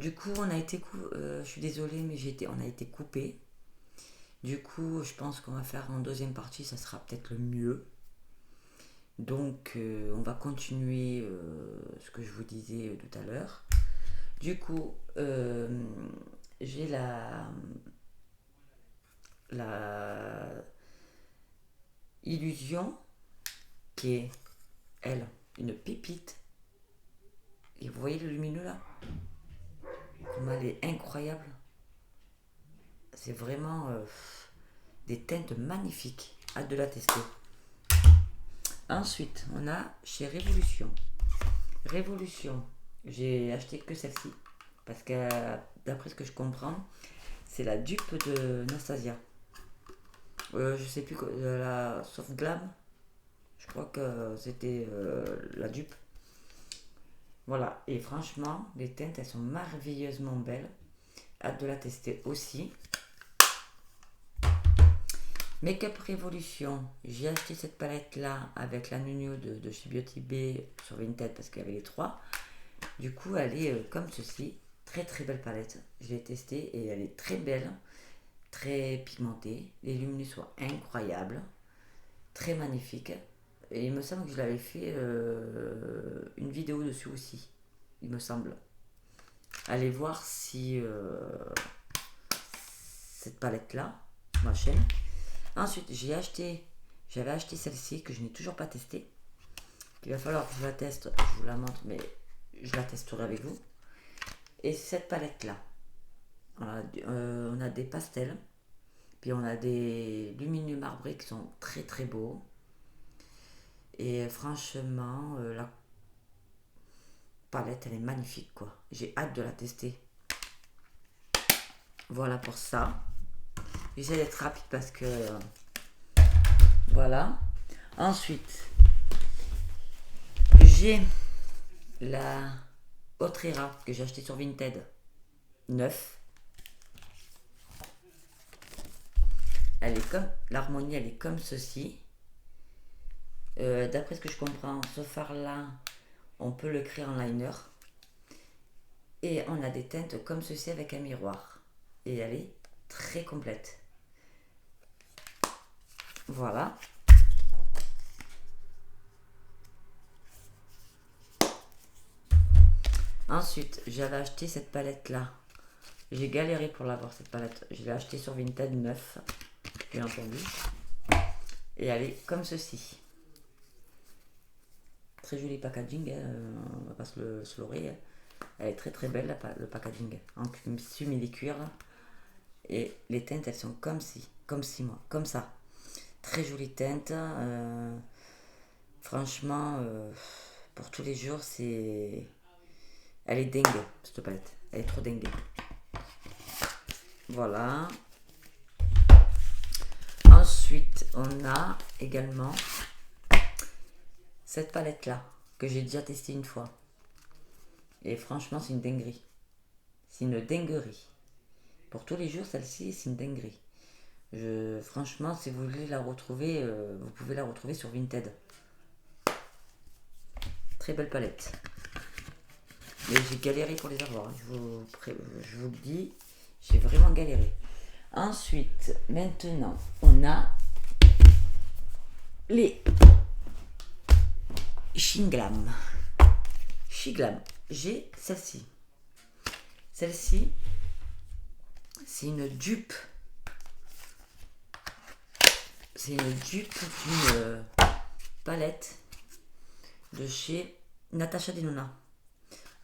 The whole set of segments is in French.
Du coup, on a été je suis désolée, mais on a été coupé. Du coup, je pense qu'on va faire en deuxième partie, ça sera peut-être le mieux. Donc, on va continuer ce que je vous disais tout à l'heure. Du coup, j'ai la illusion qui est, elle, une pépite. Et vous voyez le lumineux là? Comment elle est incroyable. C'est vraiment des teintes magnifiques. Hâte de la tester. Ensuite, on a chez Révolution. Révolution, j'ai acheté que celle-ci. Parce que d'après ce que je comprends, c'est la dupe de Nastasia. Je sais plus, la Soft Glam. Je crois que c'était la dupe. Voilà, et franchement, les teintes, elles sont merveilleusement belles. Hâte de la tester aussi. Make-up Révolution, j'ai acheté cette palette là avec la Nuno de chez Beauty Bay sur Vinted parce qu'il y avait les trois. Du coup, elle est comme ceci. Très très belle palette. Je l'ai testée et elle est très belle, très pigmentée. Les lumineux sont incroyables, très magnifiques. Et il me semble que je l'avais fait une vidéo dessus aussi, il me semble. Allez voir si cette palette là, ma chaîne. Ensuite, j'avais acheté celle-ci que je n'ai toujours pas testée. Il va falloir que je la teste, je vous la montre, mais je la testerai avec vous. Et cette palette là, on a des pastels, puis on a des lumineux marbrés qui sont très très beaux. Et franchement, la palette elle est magnifique quoi. J'ai hâte de la tester. Voilà pour ça. J'essaie d'être rapide parce que voilà. Ensuite, j'ai la Autrera que j'ai acheté sur Vinted 9. Elle est comme l'harmonie, elle est comme ceci. D'après ce que je comprends, ce fard là, on peut le créer en liner. Et on a des teintes comme ceci avec un miroir. Et elle est très complète. Voilà. Ensuite, j'avais acheté cette palette là. J'ai galéré pour l'avoir cette palette. Je l'ai achetée sur Vinted 9, bien entendu. Et elle est comme ceci. Très joli packaging, hein, on va pas se leurrer. Hein. Elle est très très belle le packaging. En simili-cuir. Et les teintes elles sont comme ça. Très jolie teinte. Franchement, pour tous les jours, elle est dingue, cette palette. Elle est trop dingue. Voilà. Ensuite, on a également cette palette là que j'ai déjà testée une fois. Et franchement, c'est une dinguerie. C'est une dinguerie. Pour tous les jours, celle-ci, c'est une dinguerie. Franchement, si vous voulez la retrouver, vous pouvez la retrouver sur Vinted. Très belle palette. Mais j'ai galéré pour les avoir. Je vous le dis, j'ai vraiment galéré. Ensuite, maintenant, on a les Shinglam. Shinglam. J'ai celle-ci. Celle-ci, c'est une dupe. C'est une dupe d'une palette de chez Natasha Denona.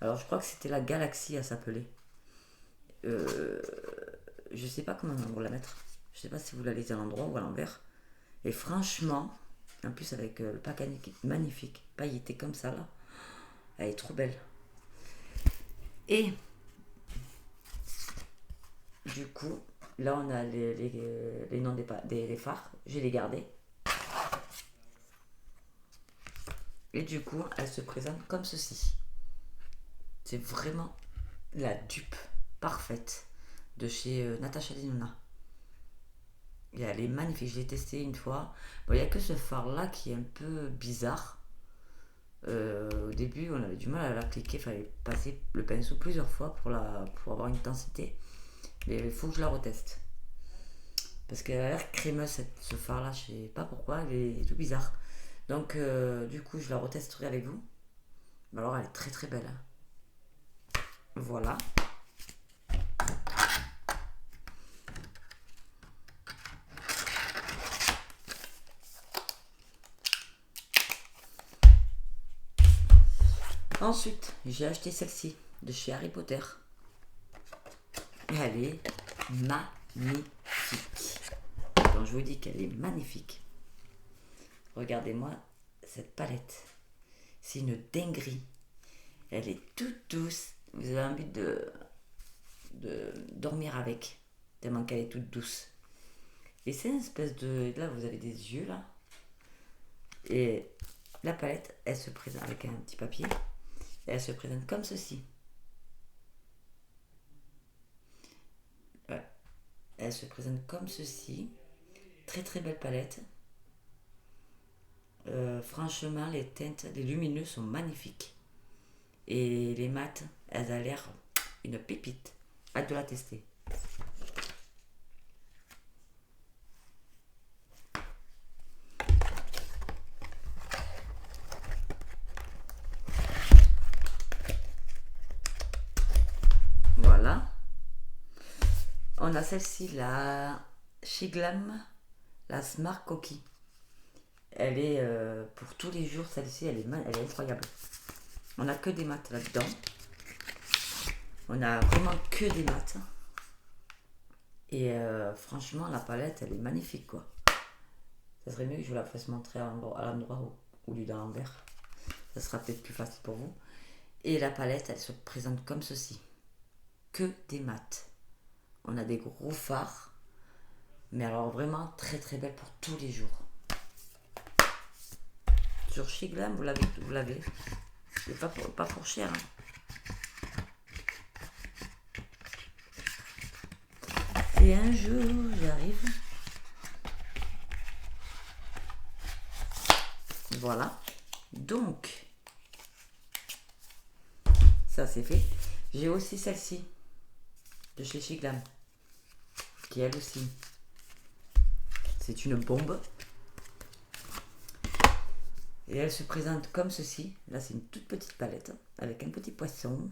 Alors, je crois que c'était la Galaxy à s'appeler. Je sais pas comment on va la mettre. Je sais pas si vous la laissez à l'endroit ou à l'envers. Et franchement, en plus avec le packaging magnifique, pailleté comme ça là, elle est trop belle. Et du coup, là on a les noms des phares, je les gardés. Et du coup, elle se présente comme ceci. C'est vraiment la dupe parfaite de chez Natasha Denona. Et elle est magnifique, je l'ai testé une fois. Bon, il n'y a que ce phare là qui est un peu bizarre. Au début, on avait du mal à l'appliquer, il fallait passer le pinceau plusieurs fois pour avoir une intensité. Mais il faut que je la reteste. Parce qu'elle a l'air crémeuse, ce fard-là, je sais pas pourquoi, elle est tout bizarre. Donc, du coup, je la retesterai avec vous. Alors, elle est très très belle. Voilà. Ensuite, j'ai acheté celle-ci de chez Harry Potter. Elle est magnifique. Quand je vous dis qu'elle est magnifique, regardez-moi cette palette. C'est une dinguerie. Elle est toute douce. Vous avez envie de dormir avec, tellement qu'elle est toute douce. Et c'est une espèce de... Là, vous avez des yeux, là. Et la palette, elle se présente avec un petit papier. Et elle se présente comme ceci. Ouais. Elle se présente comme ceci. Très très belle palette. Franchement, les teintes, les lumineux sont magnifiques. Et les mates, elles ont l'air une pépite. Hâte de la tester. Voilà. On a celle-ci, la chez Glam, la Smart Cookie. Elle est pour tous les jours, celle-ci, elle est incroyable. On a que des maths là-dedans. On a vraiment que des maths. Et franchement, la palette, elle est magnifique, quoi. Ça serait mieux que je vous la fasse montrer à l'endroit au lieu dans l'envers. Ça sera peut-être plus facile pour vous. Et la palette, elle se présente comme ceci. Que des maths. On a des gros fards. Mais alors vraiment très très belle pour tous les jours. Sur chez Glam, vous l'avez. C'est pas pour cher. Hein. Et un jour, j'arrive. Voilà. Donc, ça c'est fait. J'ai aussi celle-ci de chez Chiglam, qui elle aussi, c'est une bombe. Et elle se présente comme ceci. Là, c'est une toute petite palette avec un petit poisson.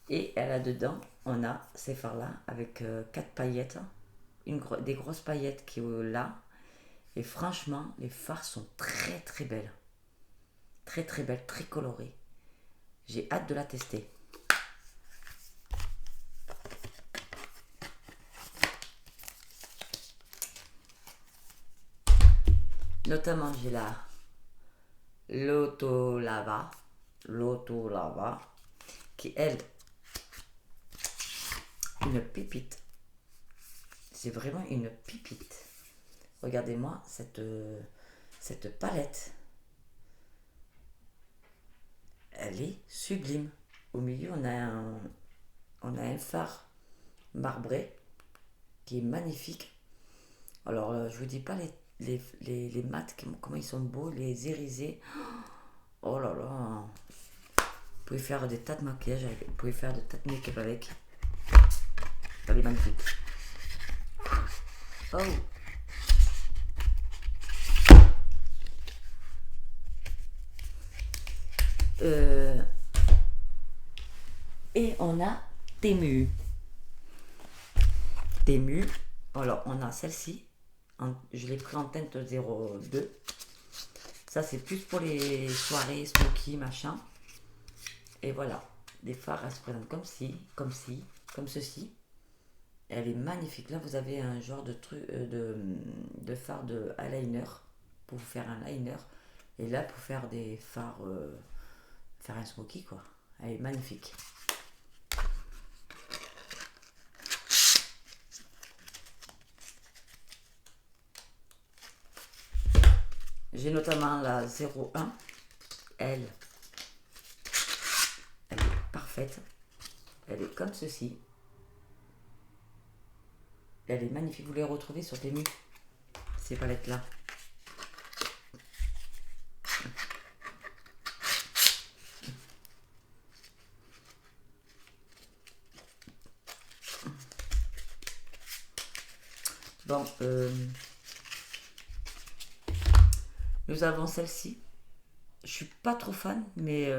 Et elle a dedans, on a ces fards-là avec 4 paillettes, des grosses paillettes qui sont là. Et franchement, les fards sont très très belles. Très très belles, très colorées. J'ai hâte de la tester. Notamment, j'ai la Lotolava, qui elle, une pépite. C'est vraiment une pépite. Regardez-moi cette palette. Elle est sublime. Au milieu, on a un phare marbré qui est magnifique. Alors, je vous dis pas les mats, comment ils sont beaux, les irisés. Oh là là. Vous pouvez faire des tas de maquillage avec, vous pouvez faire des tas de make-up avec. Elle est magnifique. Oh. Et on a Temu. Alors, on a celle-ci. Je l'ai pris en teinte 02. Ça, c'est plus pour les soirées, smoky, machin. Et voilà. Des fards, elles se présentent comme ceci. Elle est magnifique. Là, vous avez un genre de truc de fard de eyeliner pour vous faire un liner. Et là, pour faire des fards, faire un smoky, quoi. Elle est magnifique. J'ai notamment la 01. Elle est parfaite. Elle est comme ceci. Elle est magnifique. Vous les retrouvez sur Temu, ces palettes là. Bon, nous avons celle-ci. Je suis pas trop fan, mais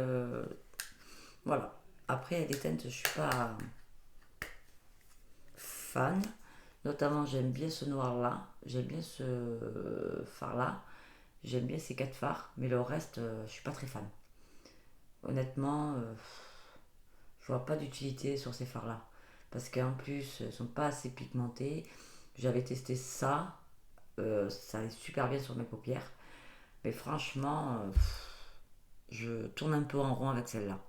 voilà. Après, les teintes, je suis pas fan. Notamment, j'aime bien ce noir-là. J'aime bien ce fard-là. J'aime bien ces 4 fards. Mais le reste, je suis pas très fan. Honnêtement, je vois pas d'utilité sur ces fards-là. Parce qu'en plus, ils sont pas assez pigmentés. J'avais testé ça. Ça allait super bien sur mes paupières. Mais franchement, je tourne un peu en rond avec celle-là.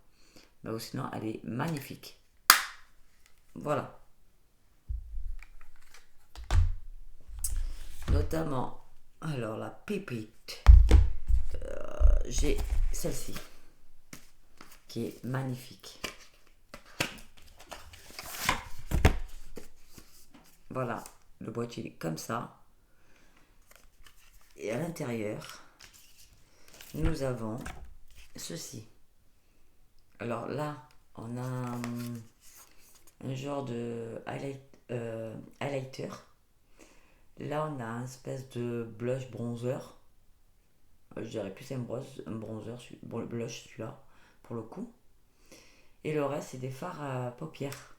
Mais sinon, elle est magnifique. Voilà. Notamment, alors la pépite, j'ai celle-ci qui est magnifique. Voilà, le boîtier est comme ça. Et à l'intérieur, nous avons ceci. Alors là, on a un genre de highlighter. Là, on a un espèce de blush bronzer. Je dirais plus un bronzer, blush celui-là, pour le coup. Et le reste, c'est des fards à paupières.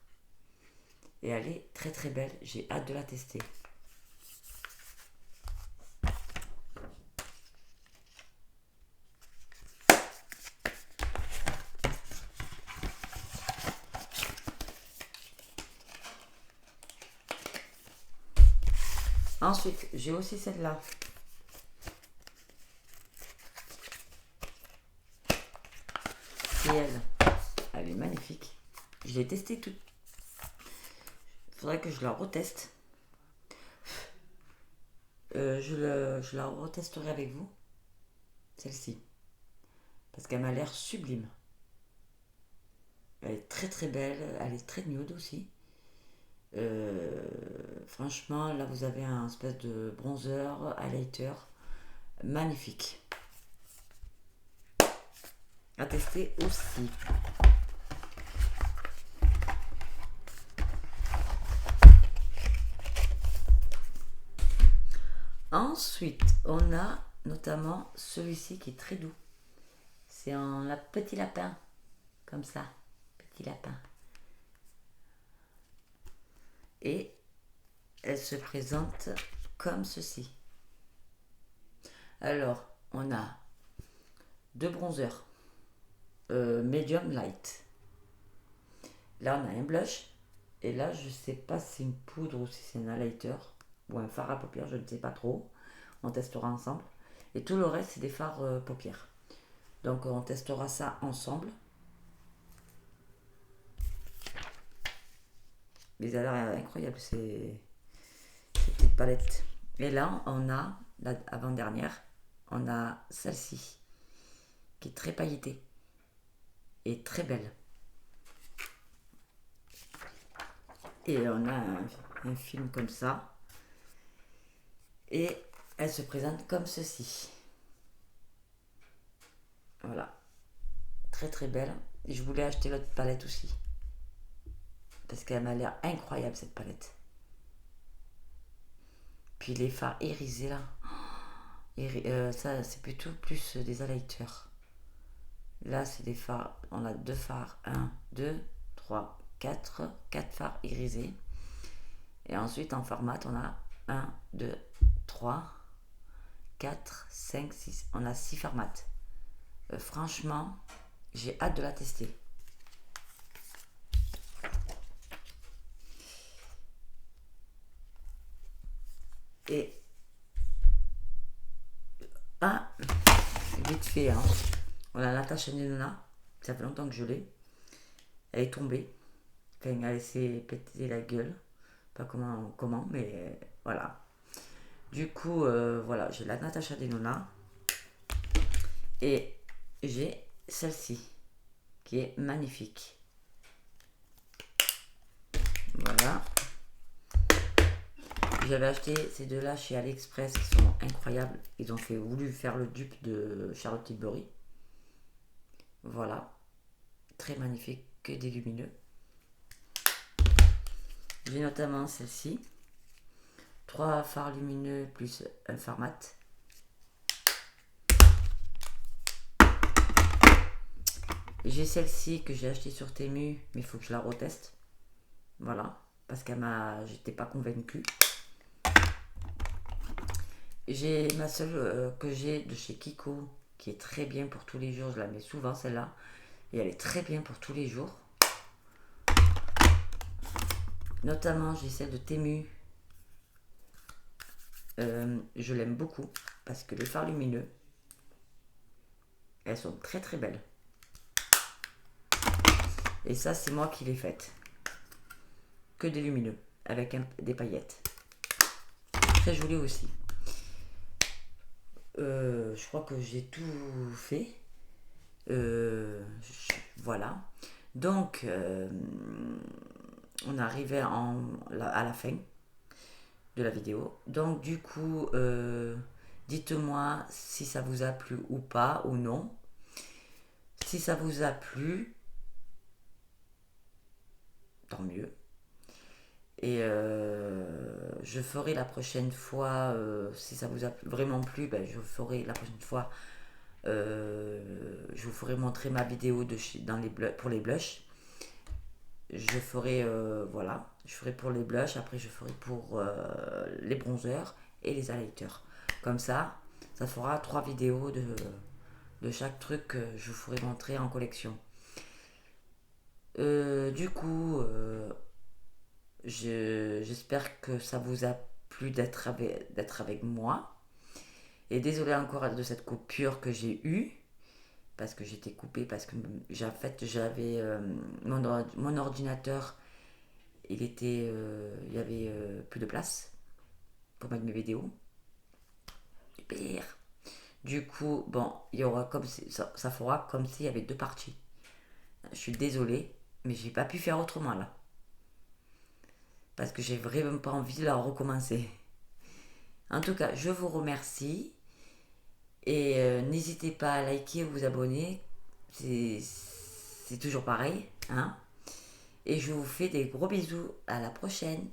Et elle est très très belle. J'ai hâte de la tester. Ensuite, j'ai aussi celle-là. Et elle est magnifique. Je l'ai testée toute. Faudrait que je la reteste. Je la retesterai avec vous. Celle-ci. Parce qu'elle m'a l'air sublime. Elle est très très belle. Elle est très nude aussi. Franchement, là vous avez un espèce de bronzer, highlighter. Magnifique. À tester aussi. Ensuite, on a notamment celui-ci qui est très doux. C'est un petit lapin. Comme ça. Petit lapin. Et elle se présente comme ceci. Alors, on a 2 bronzers. Medium light. Là, on a un blush. Et là, je sais pas si c'est une poudre ou si c'est un highlighter ou un fard à paupières, je ne sais pas trop. On testera ensemble. Et tout le reste, c'est des fards paupières. Donc, on testera ça ensemble. Mais ça a l'air incroyable, ces petites palettes. Et là, on a, la avant-dernière, on a celle-ci, qui est très pailletée et très belle. Et on a un film comme ça. Et elle se présente comme ceci. Voilà. Très très belle. Et je voulais acheter l'autre palette aussi. Parce qu'elle m'a l'air incroyable cette palette. Puis les fards irisés là. Ça c'est plutôt plus des highlighters. Là c'est des fards. On a 2 fards. 1, 2, 3, 4. 4 fards irisés. Et ensuite en format on a 1, 2, 3, 4, 5, 6. On a 6 formats. Franchement, j'ai hâte de la tester. Et vite fait, hein. On a Natasha Denona. Ça fait longtemps que je l'ai. Elle est tombée. Enfin, elle s'est pété la gueule. Pas comment, mais voilà. Du coup, voilà, j'ai la Natasha Denona. Et j'ai celle-ci, qui est magnifique. Voilà. J'avais acheté ces deux-là chez AliExpress qui sont incroyables. Ils ont voulu faire le dupe de Charlotte Tilbury. Voilà. Très magnifique, que des lumineux. J'ai notamment celle-ci. 3 fards lumineux plus un fard mat. J'ai celle-ci que j'ai achetée sur Temu, mais il faut que je la reteste. Voilà, parce j'étais pas convaincue. J'ai ma seule que j'ai de chez Kiko, qui est très bien pour tous les jours. Je la mets souvent celle-là, et elle est très bien pour tous les jours. Notamment, j'ai celle de Temu. Je l'aime beaucoup parce que les fards lumineux, elles sont très très belles. Et ça, c'est moi qui l'ai faite. Que des lumineux, avec des paillettes. Très joli aussi. Je crois que j'ai tout fait. Voilà. Donc, on est arrivé à la fin de la vidéo. Donc, du coup, dites-moi si ça vous a plu ou pas, ou non. Si ça vous a plu, tant mieux. Et je ferai la prochaine fois, si ça vous a vraiment plu, ben, je ferai la prochaine fois, je vous ferai montrer ma vidéo pour les blushs. Je ferai, voilà, je ferai pour les blushs, après je ferai pour les bronzers et les highlighters. Comme ça fera 3 vidéos de chaque truc que je vous ferai montrer en collection. Du coup, j'espère que ça vous a plu d'être avec moi. Et désolé encore de cette coupure que j'ai eue. Parce que j'étais coupée. Parce que j'avais mon ordinateur. Il y avait plus de place pour mettre mes vidéos. Super. Du coup, bon, il y aura comme si, ça fera comme s'il y avait 2 parties. Je suis désolée, mais j'ai pas pu faire autrement là. Parce que j'ai vraiment pas envie de la recommencer. En tout cas, je vous remercie. Et n'hésitez pas à liker ou vous abonner. C'est toujours pareil. Hein, et je vous fais des gros bisous. À la prochaine.